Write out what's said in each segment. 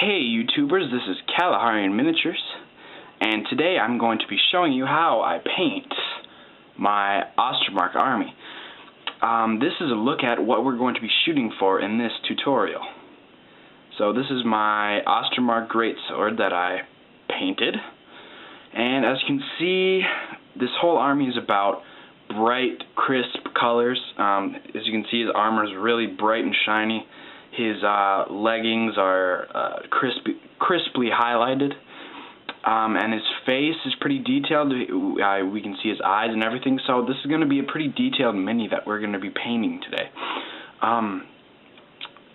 Hey YouTubers, this is Kalaharian Miniatures, and today I'm going to be showing you how I paint my Ostermark army. This is a look at what we're going to be shooting for in this tutorial. So this is my Ostermark Greatsword that I painted, and as you can see, this whole army is about bright, crisp colors. As you can see, his armor is really bright and shiny. His leggings are crisply highlighted, and his face is pretty detailed. We can see his eyes and everything, so this is going to be a pretty detailed mini that we're going to be painting today.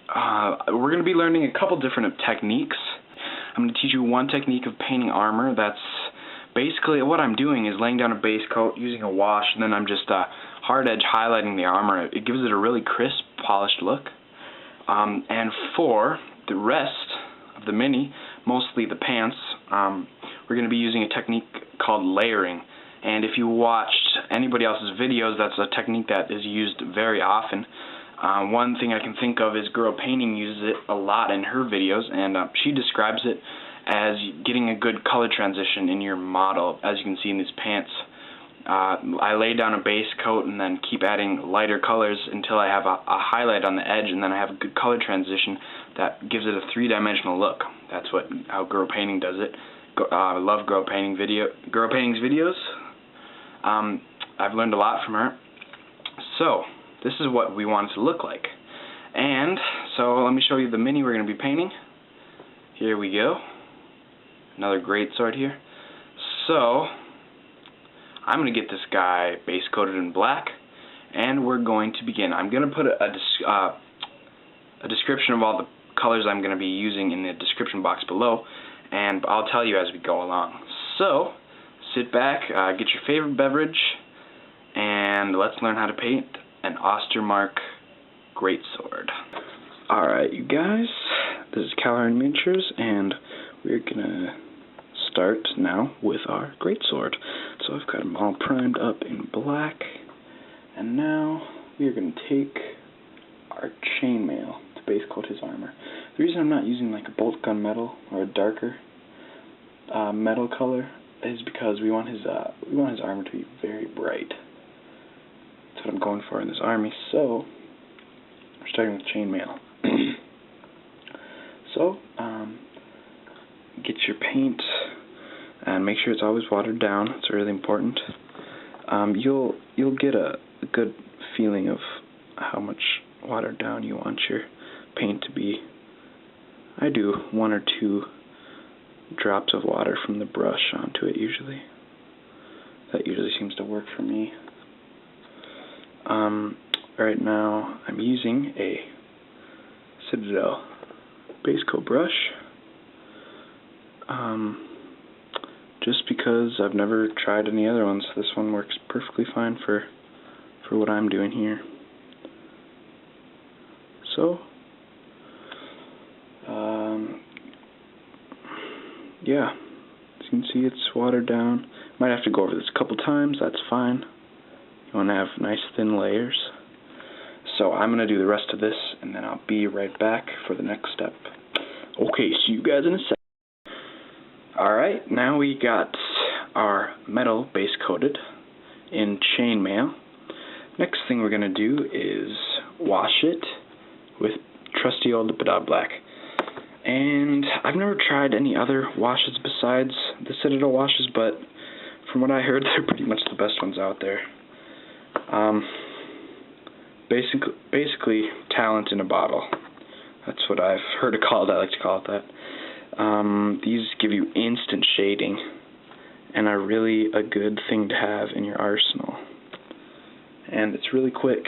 We're going to be learning a couple different techniques. I'm going to teach you one technique of painting armor. That's basically what I'm doing is laying down a base coat using a wash, and then I'm just hard edge highlighting the armor. It gives it a really crisp, polished look. And for the rest of the mini, mostly the pants, we're going to be using a technique called layering. And if you watched anybody else's videos, that's a technique that is used very often. One thing I can think of is Girl Painting uses it a lot in her videos, and she describes it as getting a good color transition in your model, as you can see in these pants. I lay down a base coat and then keep adding lighter colors until I have a highlight on the edge, and then I have a good color transition that gives it a three-dimensional look. That's how Girl Painting does it. I love Girl Painting's videos. I've learned a lot from her. So this is what we want it to look like. And so let me show you the mini we're going to be painting. Here we go. Another Greatsword here. So I'm going to get this guy base coated in black, and we're going to begin. I'm going to put a description of all the colors I'm going to be using in the description box below, and I'll tell you as we go along. So sit back, get your favorite beverage, and let's learn how to paint an Ostermark Greatsword. Alright, you guys, this is Kalaharian Miniatures, and we're going to start now with our Greatsword. So I've got them all primed up in black, and now we are going to take our chainmail to base coat his armor. The reason I'm not using like a bolt gun metal or a darker metal color is because we want his armor to be very bright. That's what I'm going for in this army. So we're starting with chainmail. So get your paint and make sure it's always watered down. It's really important. You'll get a good feeling of how much watered down you want your paint to be. I do 1 or 2 drops of water from the brush onto it usually. That usually seems to work for me. Right now I'm using a Citadel base coat brush. Just because I've never tried any other ones, this one works perfectly fine for what I'm doing here. So, yeah, as you can see, it's watered down. Might have to go over this a couple times, that's fine. You want to have nice thin layers. So I'm going to do the rest of this, and then I'll be right back for the next step. Okay, see you guys in a sec. Alright, now we got our metal base coated in chainmail. Next thing we're going to do is wash it with trusty old Bedaub Black. And I've never tried any other washes besides the Citadel washes, but from what I heard, they're pretty much the best ones out there. Basically talent in a bottle. That's what I've heard it called. I like to call it that. These give you instant shading and are really a good thing to have in your arsenal. And it's really quick.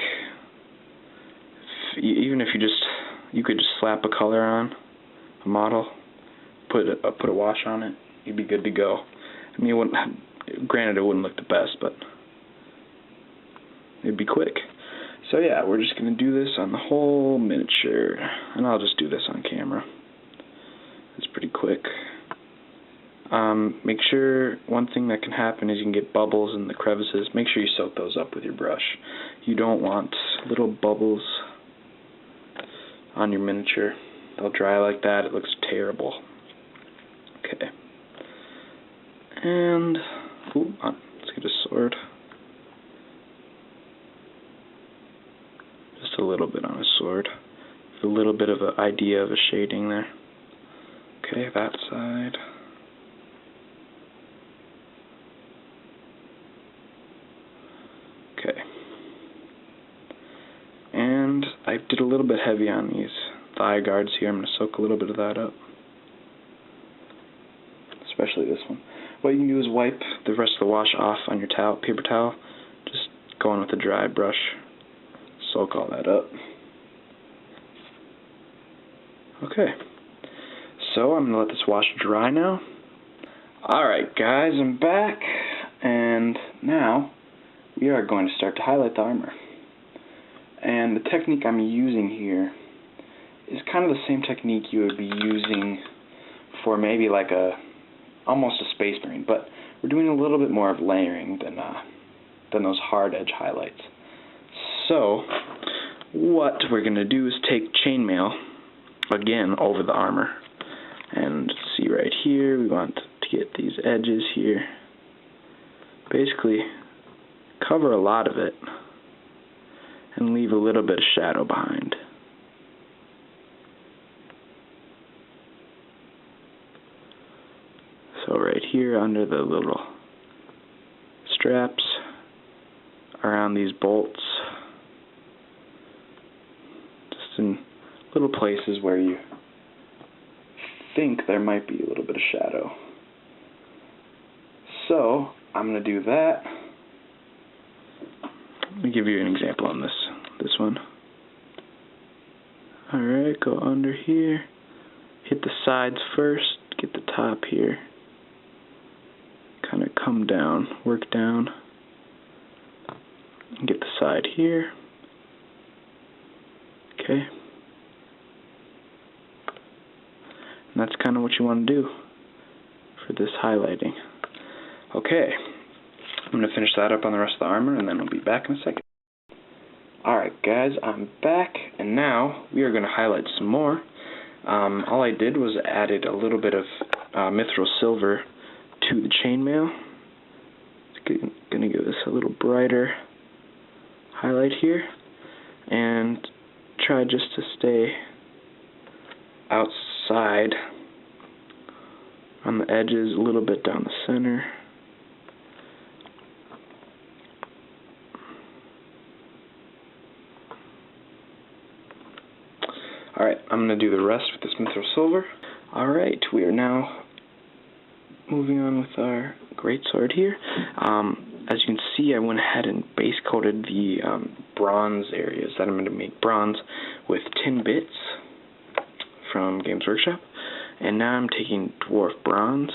Even if you could just slap a color on a model, put a wash on it, you'd be good to go. I mean, granted, it wouldn't look the best, but it'd be quick. So yeah, we're just going to do this on the whole miniature, and I'll just do this on camera. It's pretty quick. Make sure, one thing that can happen is you can get bubbles in the crevices. Make sure you soak those up with your brush. You don't want little bubbles on your miniature. they'll dry like that. It looks terrible. Okay. And, let's get a sword. Just a little bit on a sword. A little bit of an idea of a shading there. Okay, that side. Okay. And I did a little bit heavy on these thigh guards here. I'm going to soak a little bit of that up. Especially this one. What you can do is wipe the rest of the wash off on your towel, paper towel. Just go in with a dry brush. Soak all that up. Okay. So I'm going to let this wash dry now. Alright guys, I'm back. And now we are going to start to highlight the armor. And the technique I'm using here is kind of the same technique you would be using for maybe like almost a Space Marine, but we're doing a little bit more of layering than those hard edge highlights. So what we're going to do is take chainmail again over the armor, and see right here, we want to get these edges here. Basically cover a lot of it and leave a little bit of shadow behind. So right here under the little straps, around these bolts, just in little places where you think there might be a little bit of shadow. So I'm going to do that. Let me give you an example on this one. Alright, go under here, hit the sides first, get the top here, kind of come down, work down, and get the side here. Okay. And that's kind of what you want to do for this highlighting. Okay, I'm going to finish that up on the rest of the armor, and then we'll be back in a second. Alright guys, I'm back, and now we are going to highlight some more. All I did was added a little bit of mithril silver to the chainmail. It's going to give us a little brighter highlight here, and try just to stay outside on the edges, a little bit down the center. Alright, I'm going to do the rest with this mithril silver. Alright, we are now moving on with our Greatsword here. As you can see, I went ahead and base coated the bronze areas that I'm going to make bronze with tin bits from Games Workshop. And now I'm taking dwarf bronze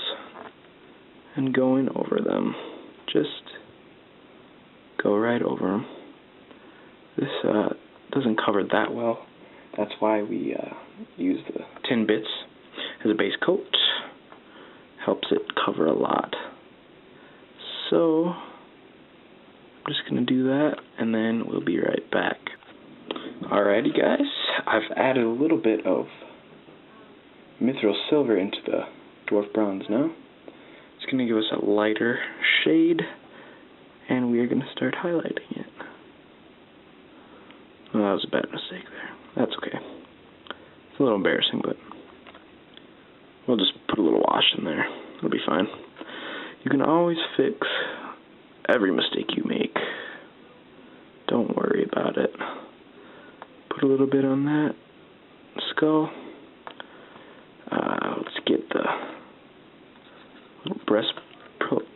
and going over them. Just go right over them. This doesn't cover that well. That's why we use the tin bits as a base coat. Helps it cover a lot. So I'm just going to do that, and then we'll be right back. Alrighty guys, I've added a little bit of mithril silver into the dwarf bronze now. It's going to give us a lighter shade, and we are going to start highlighting it. Well, that was a bad mistake there. That's okay. It's a little embarrassing, but we'll just put a little wash in there. It'll be fine. You can always fix every mistake you make. Don't worry about it. Put a little bit on that skull. Let's get the little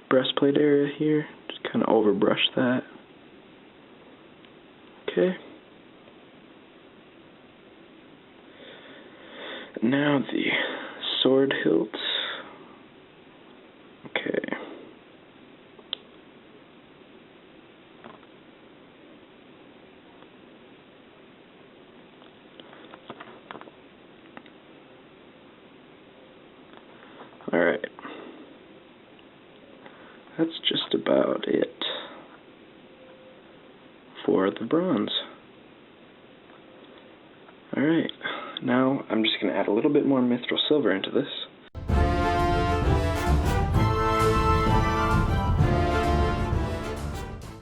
breastplate area here. Just kind of overbrush that. Okay. Now the sword hilts. Okay. Alright. That's just about it for the bronze. Alright. Now I'm just going to add a little bit more mithril silver into this.